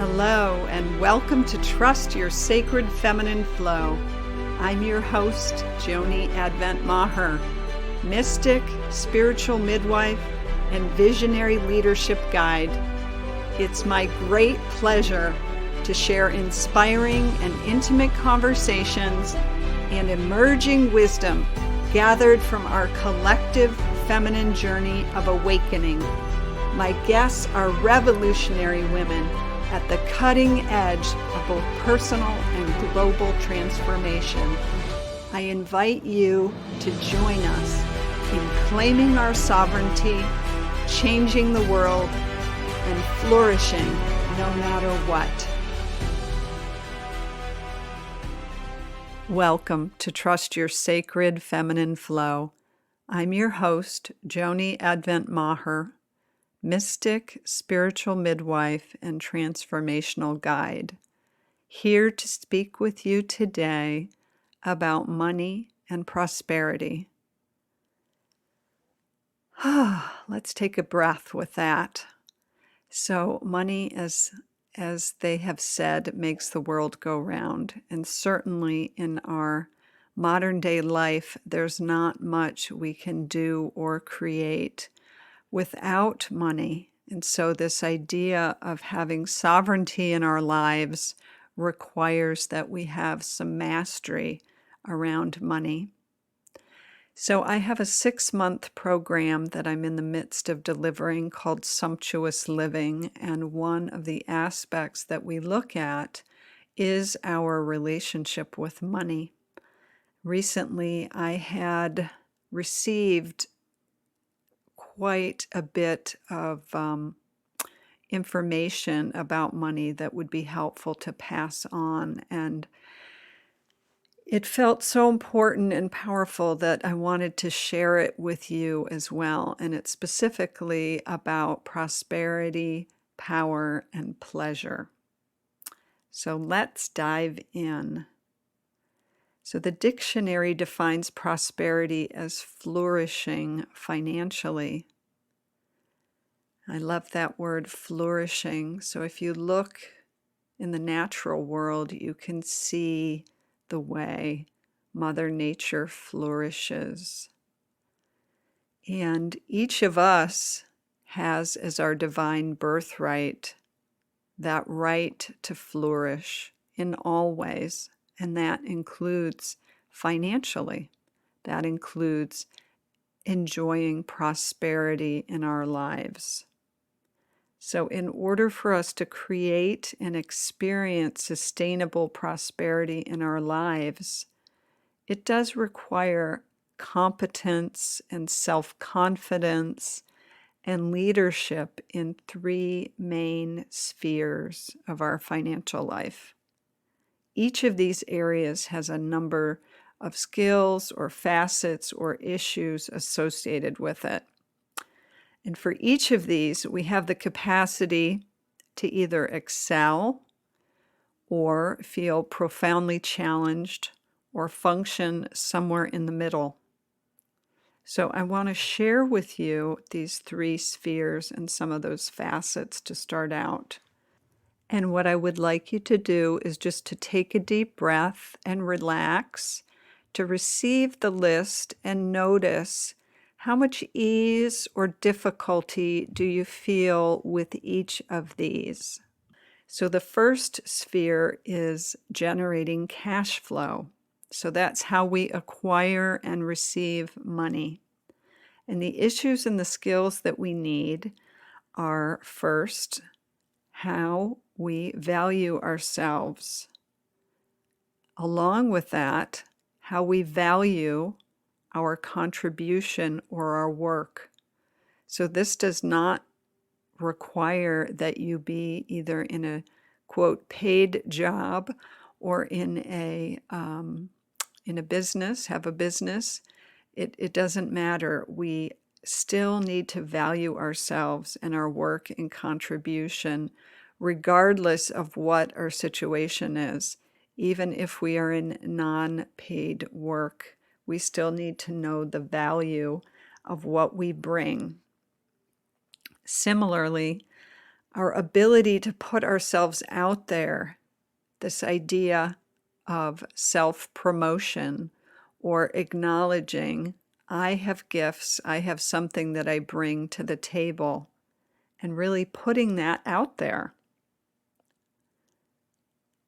Hello, and welcome to Trust Your Sacred Feminine Flow. I'm your host, Joni Advent Maher, mystic, spiritual midwife, and visionary leadership guide. It's my great pleasure to share inspiring and intimate conversations and emerging wisdom gathered from our collective feminine journey of awakening. My guests are revolutionary women at the cutting edge of both personal and global transformation. I invite you to join us in claiming our sovereignty, changing the world, and flourishing no matter what. Welcome to Trust Your Sacred Feminine Flow. I'm your host, Joni Advent Maher, mystic, spiritual midwife, and transformational guide, here to speak with you today about money and prosperity. Let's take a breath with that. So money, as they have said, makes the world go round. And certainly in our modern day life, there's not much we can do or create without money. And so this idea of having sovereignty in our lives requires that we have some mastery around money. So I have a 6-month program that I'm in the midst of delivering called Sumptuous Living. And one of the aspects that we look at is our relationship with money. Recently, I had received quite a bit of information about money that would be helpful to pass on. And it felt so important and powerful that I wanted to share it with you as well. And it's specifically about prosperity, power, and pleasure. So let's dive in. So the dictionary defines prosperity as flourishing financially. I love that word, flourishing. So if you look in the natural world, you can see the way Mother Nature flourishes. And each of us has as our divine birthright that right to flourish in all ways. And that includes financially. That includes enjoying prosperity in our lives. So in order for us to create and experience sustainable prosperity in our lives, it does require competence and self-confidence and leadership in 3 main spheres of our financial life. Each of these areas has a number of skills or facets or issues associated with it. And for each of these, we have the capacity to either excel or feel profoundly challenged or function somewhere in the middle. So I want to share with you these 3 spheres and some of those facets to start out. And what I would like you to do is just to take a deep breath and relax, to receive the list and notice how much ease or difficulty do you feel with each of these. So the first sphere is generating cash flow. So that's how we acquire and receive money. And the issues and the skills that we need are, first, how we value ourselves. Along with that, how we value our contribution or our work. So this does not require that you be either in a, quote, paid job or in a business, have a business. It doesn't matter. We still need to value ourselves and our work and contribution, regardless of what our situation is. Even if we are in non-paid work, we still need to know the value of what we bring. Similarly, our ability to put ourselves out there, this idea of self-promotion or acknowledging, I have gifts, I have something that I bring to the table, and really putting that out there.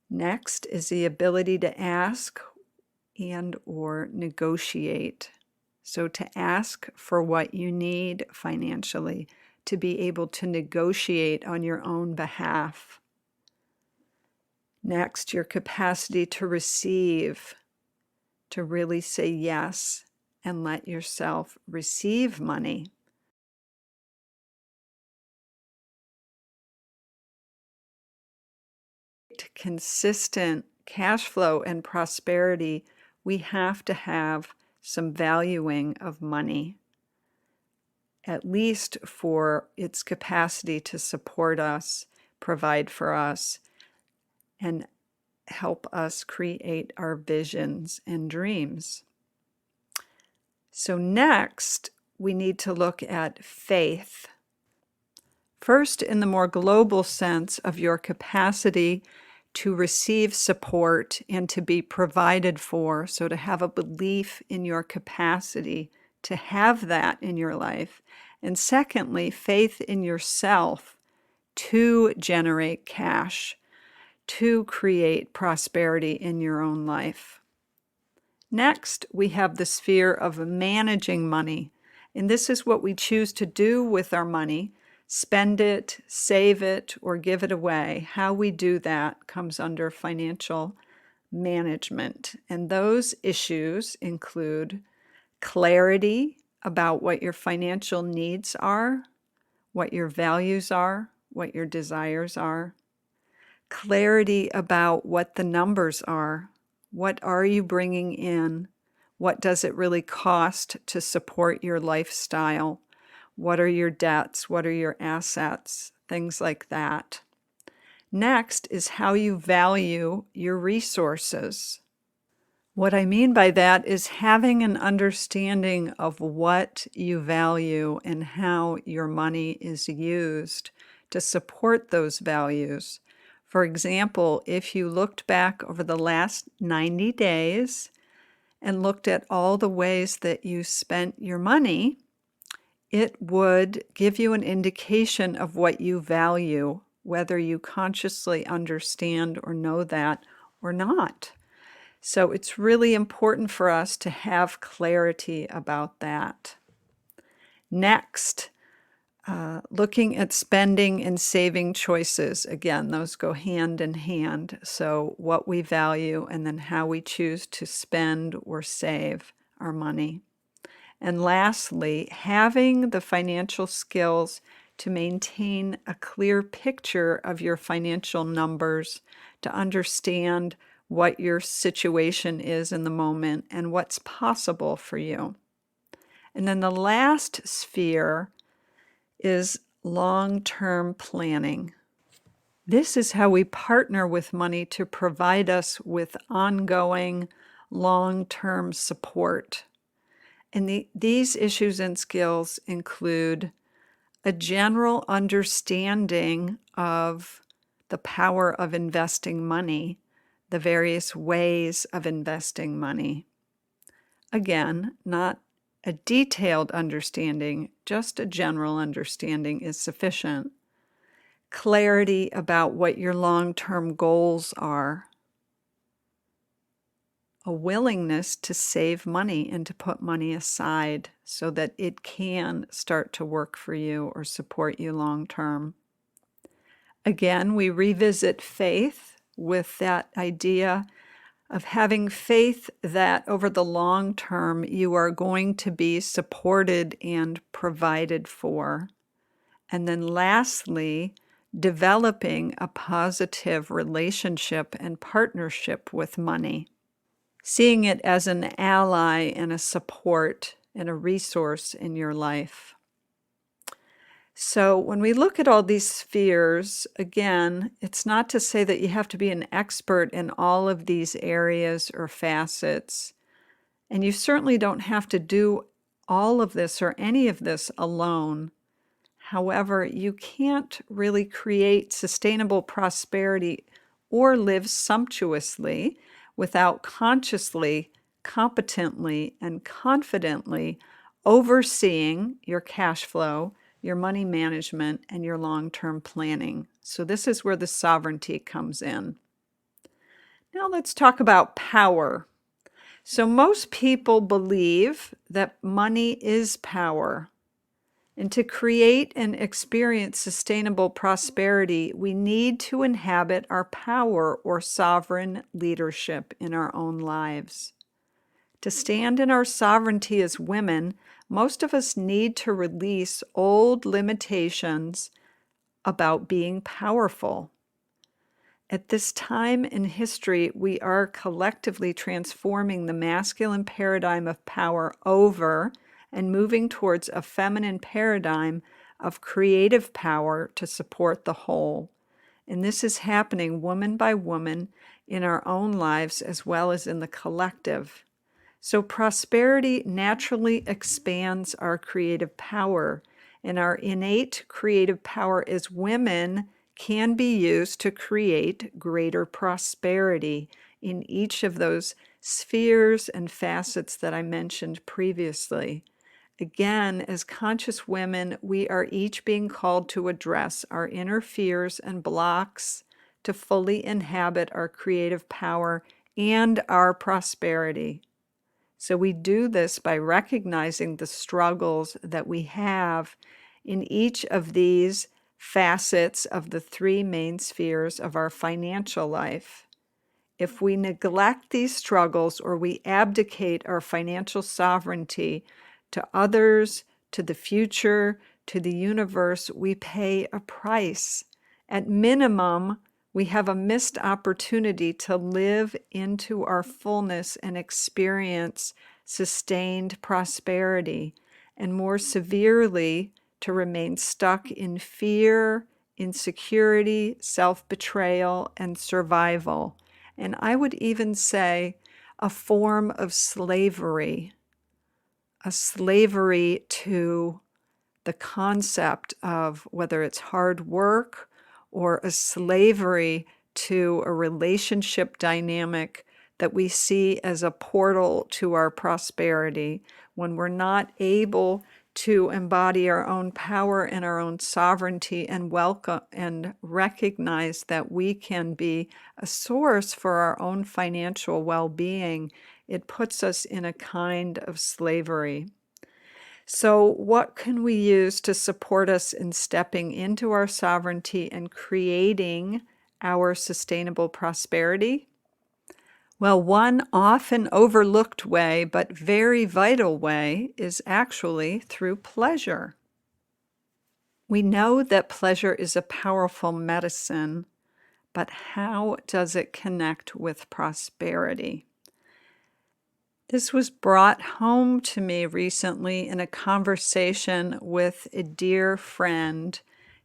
Next is the ability to ask and or negotiate. So to ask for what you need financially, to be able to negotiate on your own behalf. Next, your capacity to receive, to really say yes and let yourself receive money. Consistent cash flow and prosperity, we have to have some valuing of money, at least for its capacity to support us, provide for us, and help us create our visions and dreams. So next, we need to look at faith. First, in the more global sense of your capacity to receive support and to be provided for, so to have a belief in your capacity to have that in your life. And secondly, faith in yourself to generate cash, to create prosperity in your own life. Next, we have the sphere of managing money. And this is what we choose to do with our money: spend it, save it, or give it away. How we do that comes under financial management. And those issues include clarity about what your financial needs are, what your values are, what your desires are, clarity about what the numbers are. What are you bringing in? What does it really cost to support your lifestyle? What are your debts? What are your assets? Things like that. Next is how you value your resources. What I mean by that is having an understanding of what you value and how your money is used to support those values. For example, if you looked back over the last 90 days and looked at all the ways that you spent your money, it would give you an indication of what you value, whether you consciously understand or know that or not. So it's really important for us to have clarity about that. Next, looking at spending and saving choices. Again, those go hand in hand. So what we value and then how we choose to spend or save our money. And lastly, having the financial skills to maintain a clear picture of your financial numbers, to understand what your situation is in the moment and what's possible for you. And then the last sphere is long-term planning. This is how we partner with money to provide us with ongoing long-term support. And these issues and skills include a general understanding of the power of investing money, the various ways of investing money. Again, not a detailed understanding, just a general understanding is sufficient. Clarity about what your long-term goals are. A willingness to save money and to put money aside so that it can start to work for you or support you long-term. Again, we revisit faith with that idea of having faith that over the long term you are going to be supported and provided for. And then lastly, developing a positive relationship and partnership with money. Seeing it as an ally and a support and a resource in your life. So when we look at all these spheres, again, it's not to say that you have to be an expert in all of these areas or facets. And you certainly don't have to do all of this or any of this alone. However, you can't really create sustainable prosperity or live sumptuously without consciously, competently, and confidently overseeing your cash flow, your money management, and your long-term planning. So this is where the sovereignty comes in. Now let's talk about power. So most people believe that money is power. And to create and experience sustainable prosperity, we need to inhabit our power or sovereign leadership in our own lives. To stand in our sovereignty as women, most of us need to release old limitations about being powerful. At this time in history, we are collectively transforming the masculine paradigm of power over and moving towards a feminine paradigm of creative power to support the whole. And this is happening woman by woman in our own lives as well as in the collective. So prosperity naturally expands our creative power, and our innate creative power as women can be used to create greater prosperity in each of those spheres and facets that I mentioned previously. Again, as conscious women, we are each being called to address our inner fears and blocks to fully inhabit our creative power and our prosperity. So we do this by recognizing the struggles that we have in each of these facets of the three main spheres of our financial life. If we neglect these struggles or we abdicate our financial sovereignty to others, to the future, to the universe, we pay a price. At minimum, we have a missed opportunity to live into our fullness and experience sustained prosperity, and more severely, to remain stuck in fear, insecurity, self-betrayal, and survival. And I would even say a form of slavery, a slavery to the concept of whether it's hard work or a slavery to a relationship dynamic that we see as a portal to our prosperity. When we're not able to embody our own power and our own sovereignty and welcome and recognize that we can be a source for our own financial well-being, it puts us in a kind of slavery. So, what can we use to support us in stepping into our sovereignty and creating our sustainable prosperity? Well, one often overlooked way, but very vital way, is actually through pleasure. We know that pleasure is a powerful medicine, but how does it connect with prosperity? This was brought home to me recently in a conversation with a dear friend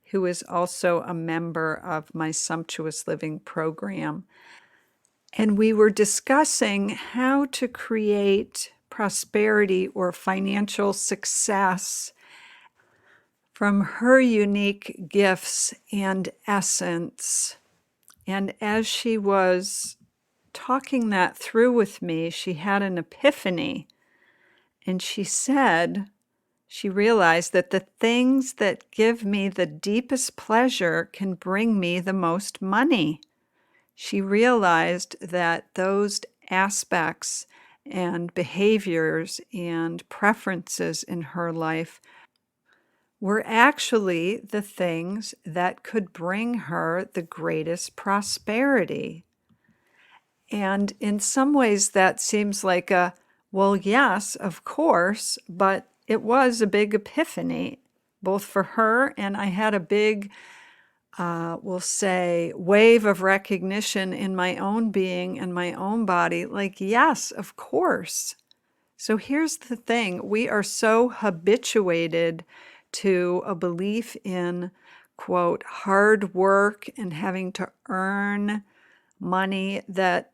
who is also a member of my Sumptuous Living program. And we were discussing how to create prosperity or financial success from her unique gifts and essence. And as she was talking that through with me, she had an epiphany. And she said, she realized that the things that give me the deepest pleasure can bring me the most money. She realized that those aspects and behaviors and preferences in her life were actually the things that could bring her the greatest prosperity. And in some ways, that seems like well, yes, of course, but it was a big epiphany, both for her, and I had a big, we'll say, wave of recognition in my own being and my own body. Like, yes, of course. So here's the thing. We are so habituated to a belief in, quote, hard work and having to earn money that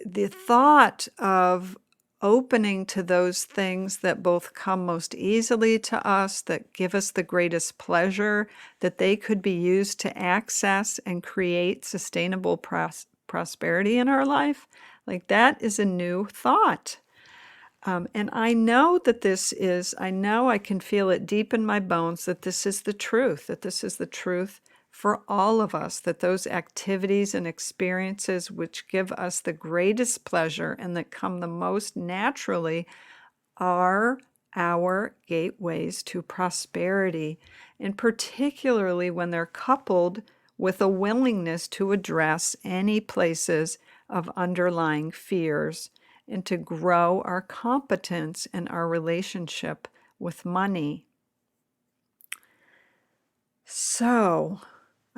the thought of opening to those things that both come most easily to us, that give us the greatest pleasure, that they could be used to access and create sustainable prosperity in our life. Like that is a new thought. And I know that I know I can feel it deep in my bones that this is the truth, that this is the truth for all of us, that those activities and experiences which give us the greatest pleasure and that come the most naturally are our gateways to prosperity, and particularly when they're coupled with a willingness to address any places of underlying fears and to grow our competence in our relationship with money. So,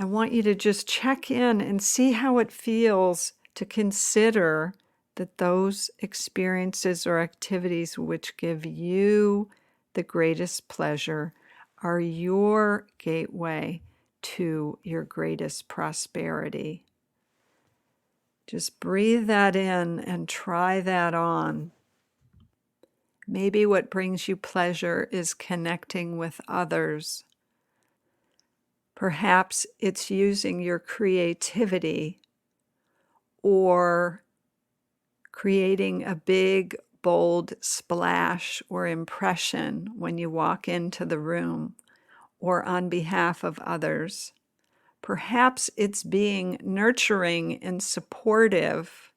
I want you to just check in and see how it feels to consider that those experiences or activities which give you the greatest pleasure are your gateway to your greatest prosperity. Just breathe that in and try that on. Maybe what brings you pleasure is connecting with others. Perhaps it's using your creativity or creating a big, bold splash or impression when you walk into the room or on behalf of others. Perhaps it's being nurturing and supportive,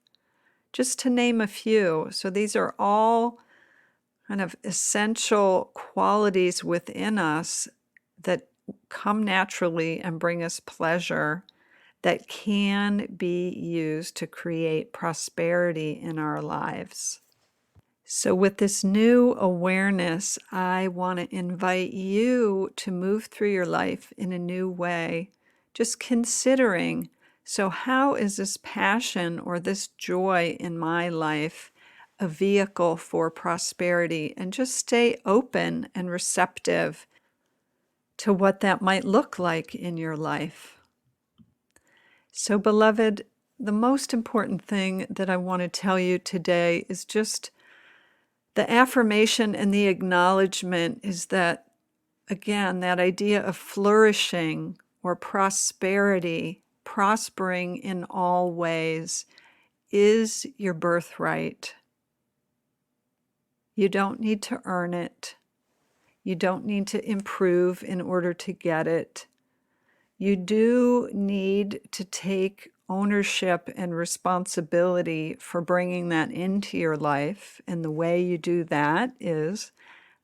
just to name a few. So these are all kind of essential qualities within us that come naturally and bring us pleasure that can be used to create prosperity in our lives. So, with this new awareness, I want to invite you to move through your life in a new way, just considering, so how is this passion or this joy in my life a vehicle for prosperity? And just stay open and receptive to what that might look like in your life. So, beloved, the most important thing that I want to tell you today is just the affirmation and the acknowledgement is that, again, that idea of flourishing or prosperity, prospering in all ways, is your birthright. You don't need to earn it. You don't need to improve in order to get it. You do need to take ownership and responsibility for bringing that into your life. And the way you do that is,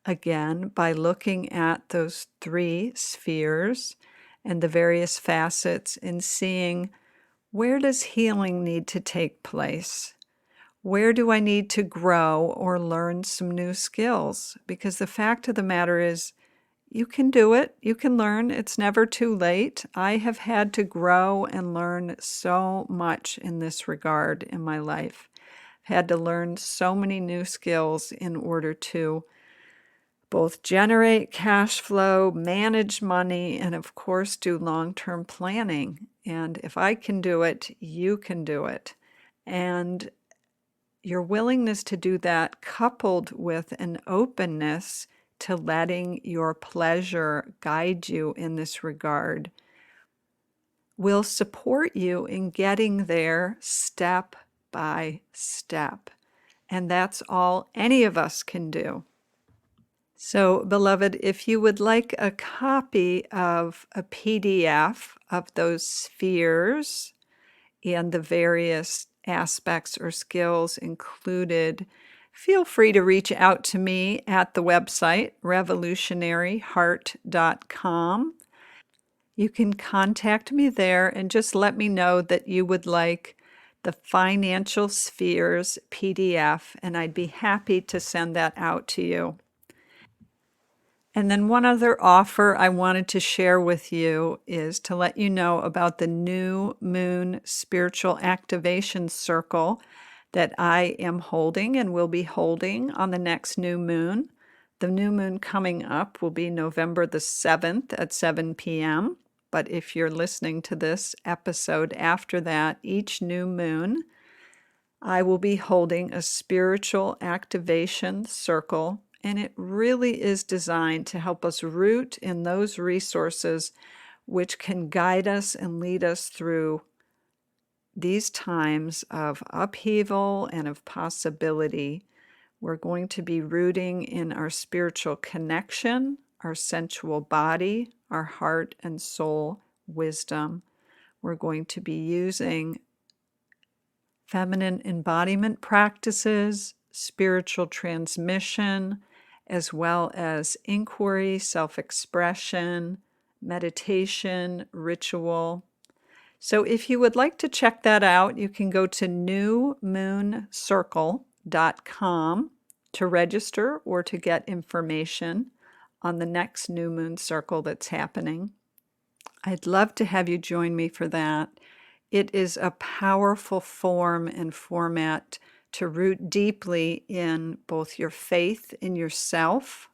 again, by looking at those three spheres and the various facets and seeing, where does healing need to take place? Where do I need to grow or learn some new skills? Because the fact of the matter is, you can do it. You can learn. It's never too late. I have had to grow and learn so much in this regard in my life. I've had to learn so many new skills in order to both generate cash flow, manage money, and of course, do long-term planning. And if I can do it, you can do it. And your willingness to do that, coupled with an openness to letting your pleasure guide you in this regard, will support you in getting there step by step. And that's all any of us can do. So, beloved, if you would like a copy of a PDF of those spheres and the various aspects or skills included, feel free to reach out to me at the website revolutionaryheart.com. You can contact me there and just let me know that you would like the Financial Spheres PDF, and I'd be happy to send that out to you. And then one other offer I wanted to share with you is to let you know about the New Moon Spiritual Activation Circle that I am holding and will be holding on the next new moon. The new moon coming up will be November the 7th at 7 p.m. But if you're listening to this episode after that, each new moon, I will be holding a spiritual activation circle, and it really is designed to help us root in those resources which can guide us and lead us through these times of upheaval and of possibility. We're going to be rooting in our spiritual connection, our sensual body, our heart and soul wisdom. We're going to be using feminine embodiment practices, spiritual transmission, as well as inquiry, self-expression, meditation, ritual. So if you would like to check that out, you can go to newmooncircle.com to register or to get information on the next new moon circle that's happening. I'd love to have you join me for that. It is a powerful form and format to root deeply in both your faith in yourself,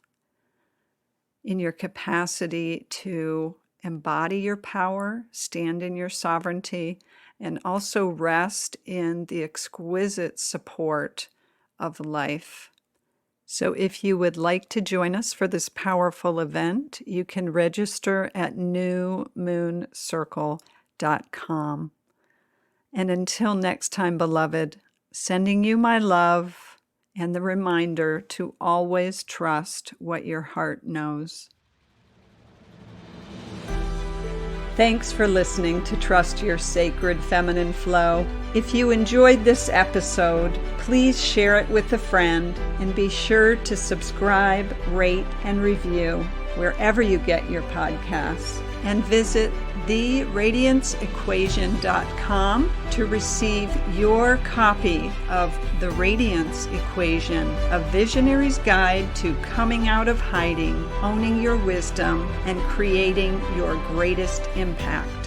in your capacity to embody your power, stand in your sovereignty, and also rest in the exquisite support of life. So if you would like to join us for this powerful event, you can register at newmooncircle.com. And until next time, beloved, sending you my love and the reminder to always trust what your heart knows. Thanks for listening to Trust Your Sacred Feminine Flow. If you enjoyed this episode, please share it with a friend and be sure to subscribe, rate, and review wherever you get your podcasts. And visit theradianceequation.com to receive your copy of The Radiance Equation, a visionary's guide to coming out of hiding, owning your wisdom, and creating your greatest impact.